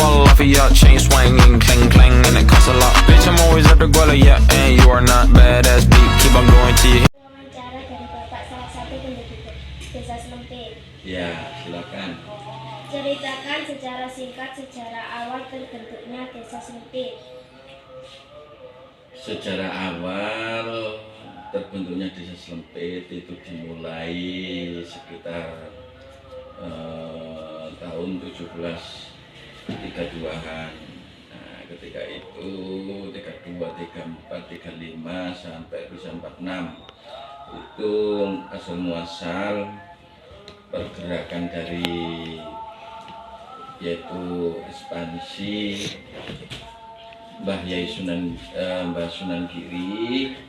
fall off of your chain swinging, clang clang, and it costs a lot. Bitch, I'm always at the guala, yeah, and you are not badass beat. Keep on going till you. Wawancara dari Bapak salah satu penduduk Desa Selempit. Ya, silakan. Ceritakan secara singkat sejarah awal terbentuknya Desa Selempit. Sejarah awal terbentuknya Desa Selempit itu dimulai sekitar tahun 1732-an. Nah, ketika itu 32, 34, 35 sampai bisa 46 itu asal muasal pergerakan dari yaitu ekspansi Mbah Sunan Giri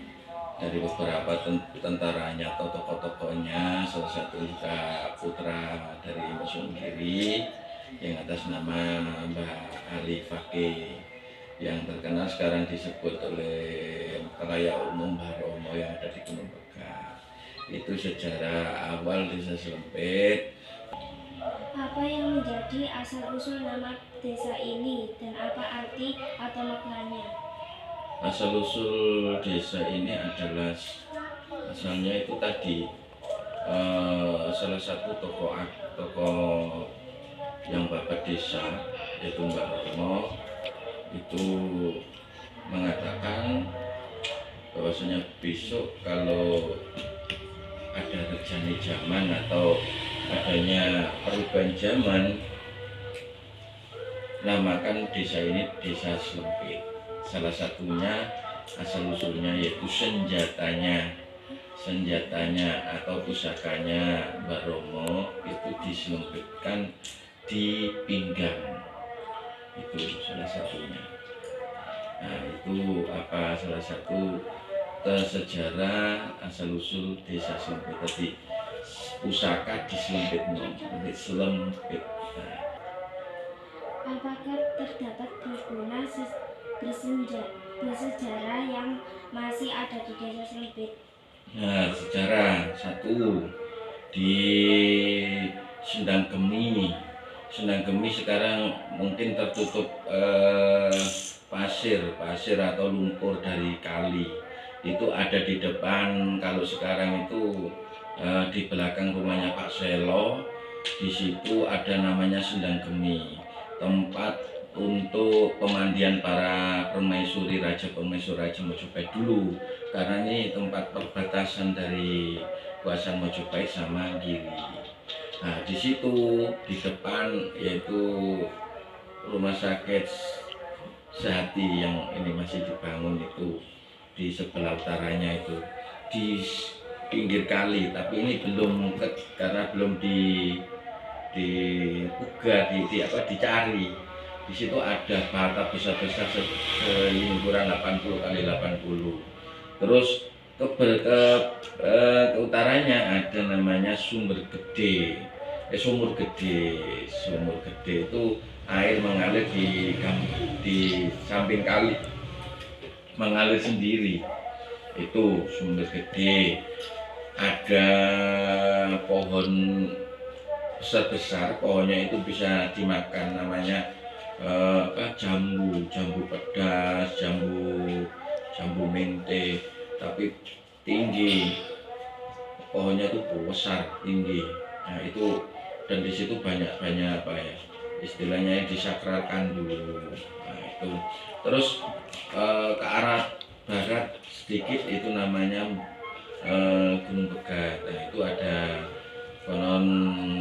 dari beberapa tentaranya atau tokoh-tokohnya, salah satu juga putra dari Mbah Sunan Giri yang atas nama Mbah Ali Fakih yang terkenal sekarang disebut oleh Raya Umum Mbah Romo yang ada di Gunung Pegah. Itu sejarah awal Desa Selempit. Apa yang menjadi asal-usul nama desa ini dan apa arti atau maknanya? Asal-usul desa ini adalah asalnya itu tadi salah satu tokoh yang bapak desa yaitu Mbak Romo itu mengatakan bahwasanya besok kalau ada terjadi zaman atau adanya perubahan zaman, namakan desa ini Desa Selempit. Salah satunya asal usulnya yaitu senjatanya atau pusakanya Mbak Romo itu diselempitkan di pinggang, itu salah satunya. Nah, itu apa salah satu sejarah asal usul Desa Selempit tadi, pusaka diselempit, selempit. Nah, Apakah terdapat berguna bersejarah yang masih ada di Desa Selempit? Nah, sejarah satu di Sendang Gemi. Sendang Gemi sekarang mungkin tertutup pasir atau lumpur dari kali. Itu ada di depan, kalau sekarang itu di belakang rumahnya Pak Selo. Di situ ada namanya Sendang Gemi, tempat untuk pemandian para permaisuri Raja Mojopahit dulu, karena ini tempat perbatasan dari kuasaan Mojopahit sama Giri. Nah, di situ di depan yaitu rumah sakit Sehati yang ini masih dibangun, itu di sebelah utaranya itu di pinggir kali, tapi ini belum karena belum dicari. Di situ ada bata besar-besar selingkuran 80 kali 80. Terus ke utaranya ada namanya Sumur Gede itu air mengalir di samping kali, mengalir sendiri. Itu Sumur Gede. Ada pohon besar-besar, pohonnya itu bisa dimakan, namanya jambu pedas, jambu mente, tapi tinggi, pohonnya itu besar tinggi. Nah, itu dan di situ banyak apa ya istilahnya yang disakralkan dulu. Nah, itu terus ke arah barat sedikit itu namanya Gunung Pegah. Nah, itu ada konon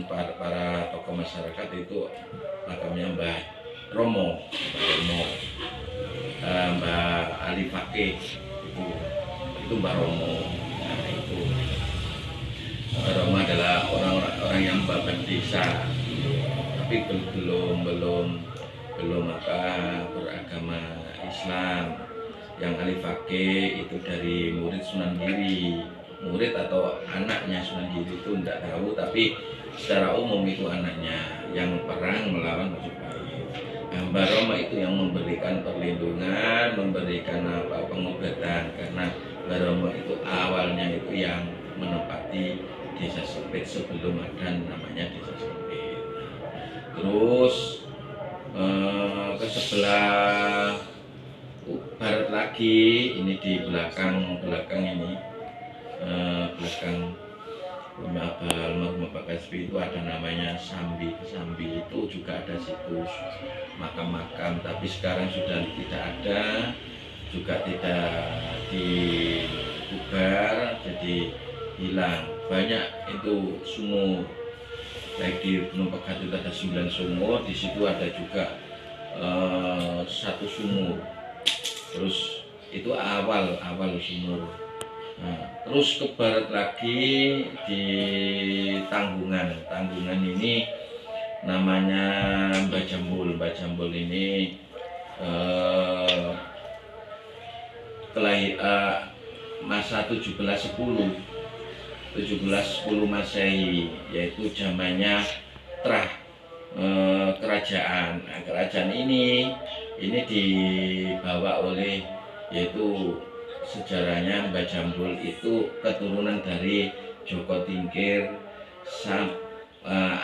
para tokoh masyarakat itu makamnya Mbah Romo, Mbah Ali Fakih itu Mbah Romo. Nah, itu Mbah Romo adalah orang yang bapak desa, tapi belum beragama Islam. Yang Ali Fakih itu dari murid Sunan Giri, murid atau anaknya Sunan Giri itu tidak tahu, tapi secara umum itu anaknya yang perang melawan Majapahit. Mbah Romo itu yang memberikan perlindungan, memberikan pengobatan, karena Mbah Romo itu awalnya itu yang menempati Desa Selempit sebelum ada namanya Desa Selempit. Terus ke sebelah barat lagi, ini di belakang ini, belakang rumah almarhum Pak Kasbi itu ada namanya Sambi itu juga ada situs makam-makam, tapi sekarang sudah tidak ada, juga tidak dibugar, jadi hilang. Banyak itu sumur, baik di Gunung Pegat itu ada 9 sumur, di situ ada juga 1 sumur. Terus itu awal sumur. Nah, terus ke barat lagi di Tanggungan ini namanya Mbah Jambul ini masa 1710 Masehi, yaitu zamannya Trah kerajaan. Nah, kerajaan ini dibawa oleh, yaitu sejarahnya Mbah Jambul itu keturunan dari Joko Tingkir,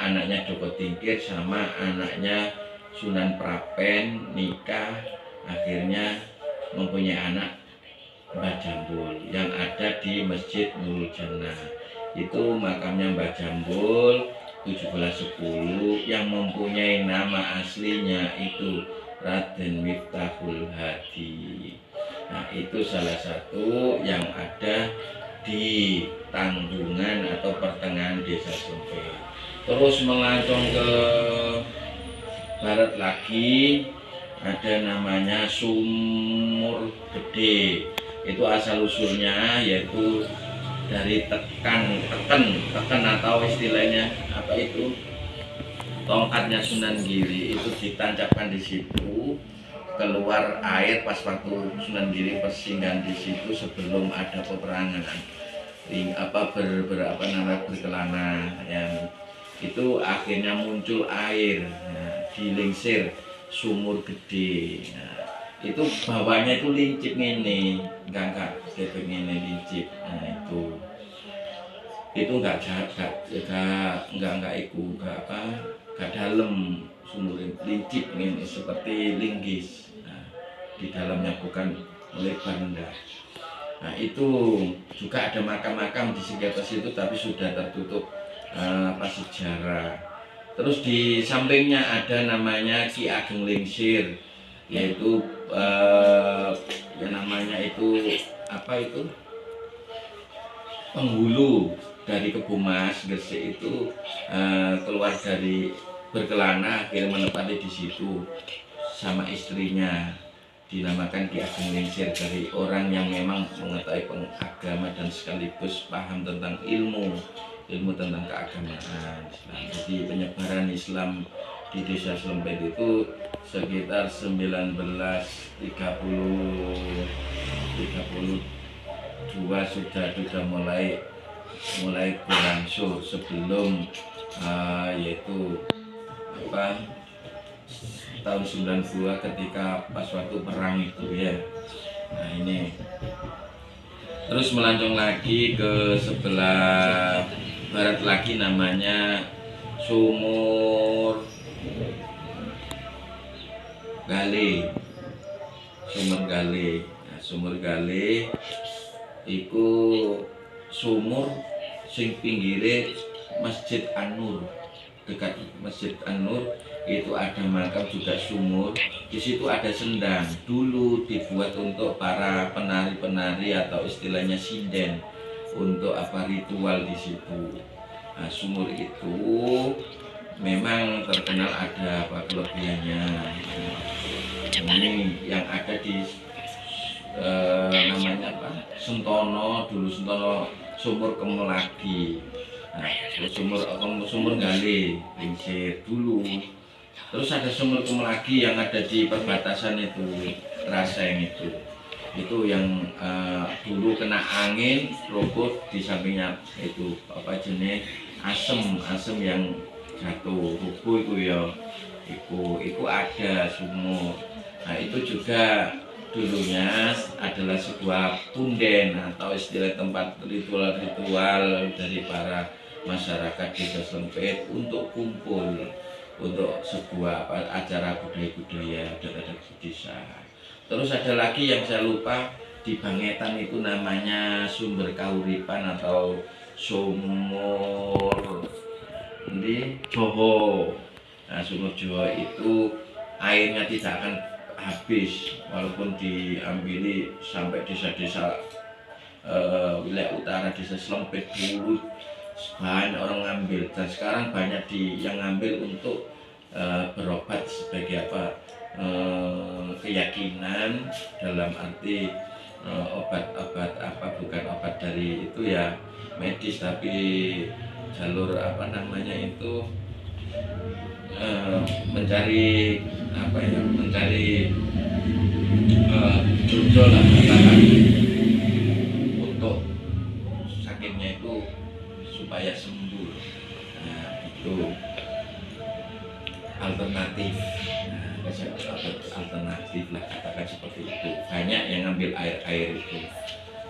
anaknya Joko Tingkir sama anaknya Sunan Prapen nikah, akhirnya mempunyai anak Mbah Jambul yang ada di Masjid Nurul Jannah. Itu makamnya Mbah Jambul 1710 yang mempunyai nama aslinya itu Raden Miftahul Hadi. Nah, itu salah satu yang ada di Tanggungan atau pertengahan Desa Sempit. Terus melancong ke barat lagi ada namanya Sumur Gede. Itu asal usulnya yaitu dari teken atau istilahnya apa itu, tongkatnya Sunan Giri itu ditancapkan di situ, keluar air pas waktu Sunan Giri persinggahan di situ sebelum ada peperangan berkelana, yang itu akhirnya muncul air. Nah, dilingsir Sumur Gede. Nah, itu bawahnya itu lincip ini, enggak ini lincip. Nah, itu enggak dalam sumur lincip ini seperti linggis. Nah, di dalamnya bukan lebar rendah. Nah, itu juga ada makam-makam di sekitar situ, tapi sudah tertutup sejarah. Terus di sampingnya ada namanya Ki Ageng Lingsir, yaitu yang namanya itu apa itu, penghulu dari Kebumas Gresik itu keluar dari berkelana akhirnya menempati di situ sama istrinya, dinamakan Ki Ageng Lingsir, dari orang yang memang mengetahui agama dan sekaligus paham tentang ilmu tentang keagamaan Islam. Jadi penyebaran Islam di Desa Slempit itu sekitar 1932 sudah mulai berangsur, sebelum yaitu tahun 92 ketika pas waktu perang itu ya. Nah, ini terus melancong lagi ke sebelah barat lagi namanya Sumur Gale. Nah, Sumur Gale iku sumur sing pinggire Masjid An-Nur. Dekat Masjid An-Nur itu ada makam juga sumur. Di situ ada sendang. Dulu dibuat untuk para penari-penari atau istilahnya sinden, untuk ritual di situ. Nah, sumur itu memang terkenal ada kelebihannya. Ini yang ada di namanya Sentono, dulu Sentono Sumur Kemelagi. Nah, sumur Gale Lingsir dulu. Terus ada Sumur Kemelagi yang ada di perbatasan itu, Traseng itu yang dulu kena angin roboh, di sampingnya itu jenis asem yang jatuh rubuh itu ya, itu ada sumur. Nah, itu juga dulunya adalah sebuah punden atau istilah tempat ritual dari para masyarakat Desa Slempit untuk kumpul untuk sebuah acara budaya-budaya dan adat desa. Terus ada lagi yang saya lupa, di Bangetan itu namanya sumber kauripan atau sumur di Jowo. Nah, sumur Jowo itu airnya tidak akan habis walaupun diambili sampai desa-desa wilayah utara, desa Slempit dulu banyak orang ngambil, dan sekarang banyak yang ngambil untuk berobat sebagai keyakinan, dalam arti obat-obat bukan obat dari itu ya medis, tapi jalur mencari mencari jodoh lah, katakan, untuk sakitnya itu supaya sembuh. Nah, itu alternatif. Alternatif lah, katakan seperti itu. Banyak yang ngambil air itu.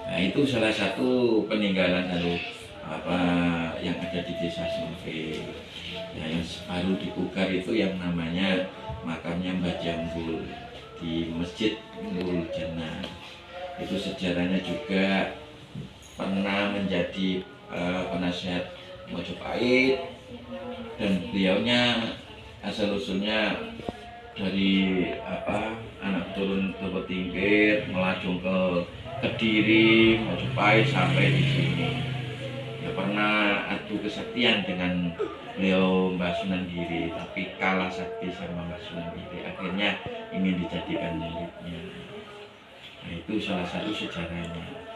Nah, itu salah satu peninggalan yang ada di desa Sempit. Ya, yang baru dipugar itu yang namanya makamnya Mbah Jambul di Masjid Nurul Jannah. Itu sejarahnya juga pernah menjadi penasihat Majapahit, dan beliaunya asal usulnya dari anak turun Dawa Tingkir melajung ke Kediri, Majapahit sampai di sini. Ya pernah adu kesaktian dengan beliau Mbah Sunan Giri, tapi kalah sakti sama Mbah Sunan Giri. Akhirnya ingin dijadikan muridnya. Nah, itu salah satu sejarahnya.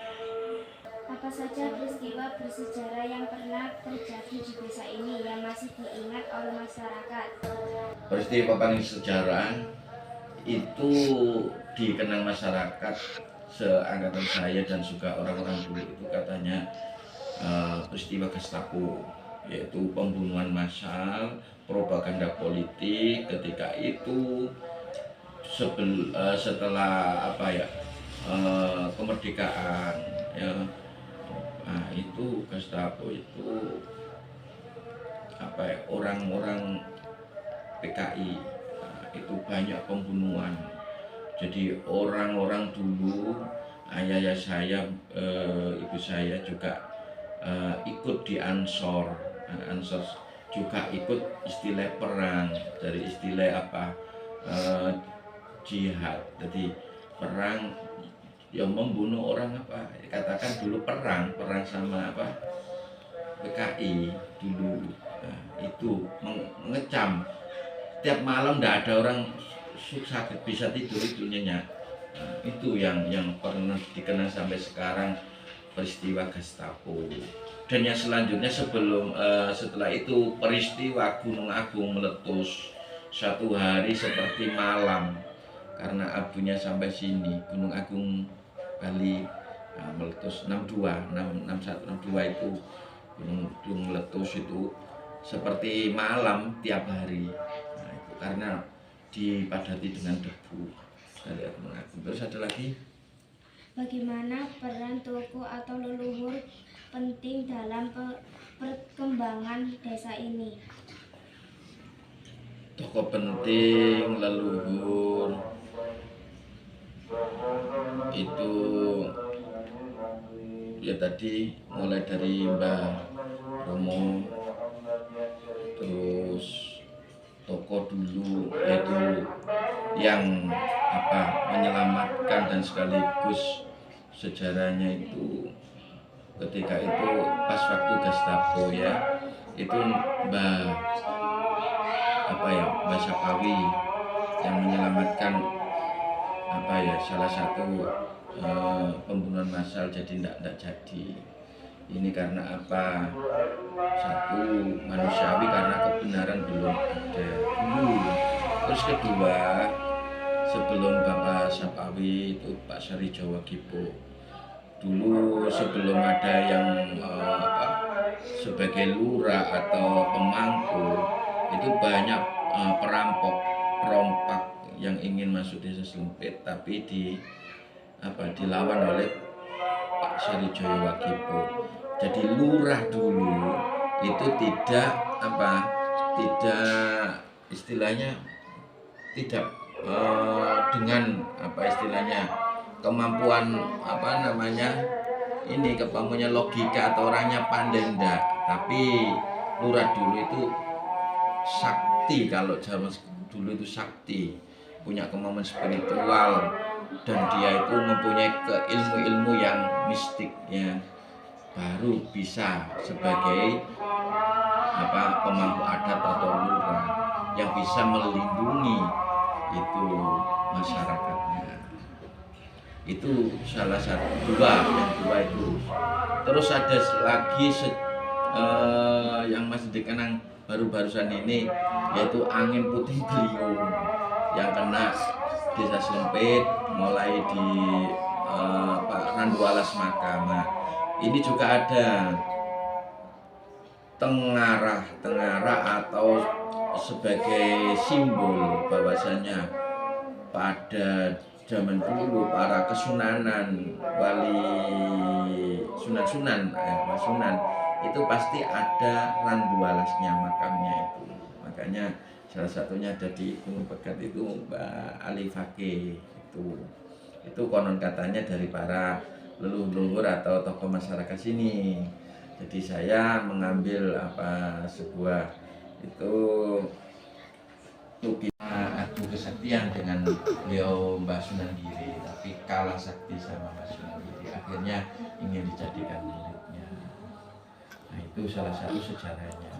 Apa saja peristiwa bersejarah yang pernah terjadi di desa ini yang masih diingat oleh masyarakat? Peristiwa paling sejarah itu dikenal masyarakat seangkatan saya dan juga orang-orang dulu itu katanya peristiwa Gestapo, yaitu pembunuhan massal, propaganda politik ketika itu setelah kemerdekaan ya. Nah, itu Gestapo itu orang-orang PKI, nah, itu banyak pembunuhan. Jadi orang-orang dulu, ayah saya, ibu saya juga ikut di Ansor. Ansor juga ikut istilah perang, dari istilah jihad. Jadi perang yang membunuh orang katakan dulu perang sama PKI dulu. Nah, itu mengecam tiap malam, tidak ada orang sakit bisa tidur, itu nyenyak. Nah, itu yang pernah dikenal sampai sekarang, peristiwa Gestapo. Dan yang selanjutnya setelah itu peristiwa Gunung Agung meletus satu hari seperti malam, karena abunya sampai sini. Gunung Agung Bali meletus 6162 itu gunung meletus itu seperti malam tiap hari. Nah, itu karena dipadati dengan debu dari Gunung Agung. Terus ada lagi, bagaimana peran tokoh atau leluhur penting dalam perkembangan desa ini? tokoh penting leluhur itu ya tadi mulai dari Mbah Romo, terus tokoh dulu yaitu yang menyelamatkan dan sekaligus sejarahnya itu ketika itu pas waktu Gestapo ya, itu Mbah Sapawi yang menyelamatkan salah satu pembunuhan massal, jadi tidak jadi. Ini karena satu manusiawi, karena kebenaran belum ada dulu. Terus kedua, sebelum Bapak Sapawi itu Pak Sarijowagipo, dulu sebelum ada yang sebagai lurah atau pemangku, itu banyak perompak yang ingin masuk desa Slempit, tapi dilawan oleh Pak Sarijowagipo. Jadi lurah dulu itu tidak istilahnya tidak dengan kemampuan kemampuannya logika atau orangnya pandai enggak, tapi lurah dulu itu sakti. Kalau zaman dulu itu sakti, punya kemampuan spiritual, dan dia itu mempunyai ilmu-ilmu yang mistiknya, baru bisa sebagai pemangku adat atau lurah yang bisa melindungi itu masyarakatnya. Itu salah satu yang dua itu. Terus ada lagi yang masih dikenang baru-barusan ini, yaitu angin puting beliung yang kena Desa Sempit mulai di Randu Alas Makam. Ini juga ada tengarah atau sebagai simbol bahwasanya pada zaman dulu para kesunanan, wali sunan itu pasti ada randu alasnya, makamnya itu. Makanya salah satunya ada di Gunung Pegat itu Mbak Ali Fakih itu konon katanya dari para leluhur atau tokoh masyarakat sini. Jadi saya mengambil sebuah itu lukisan adu kesaktian dengan beliau Mbah Sunan Giri, tapi kalah sakti sama Mbah Sunan Giri, akhirnya ingin dijadikan miliknya. Nah, itu salah satu sejarahnya.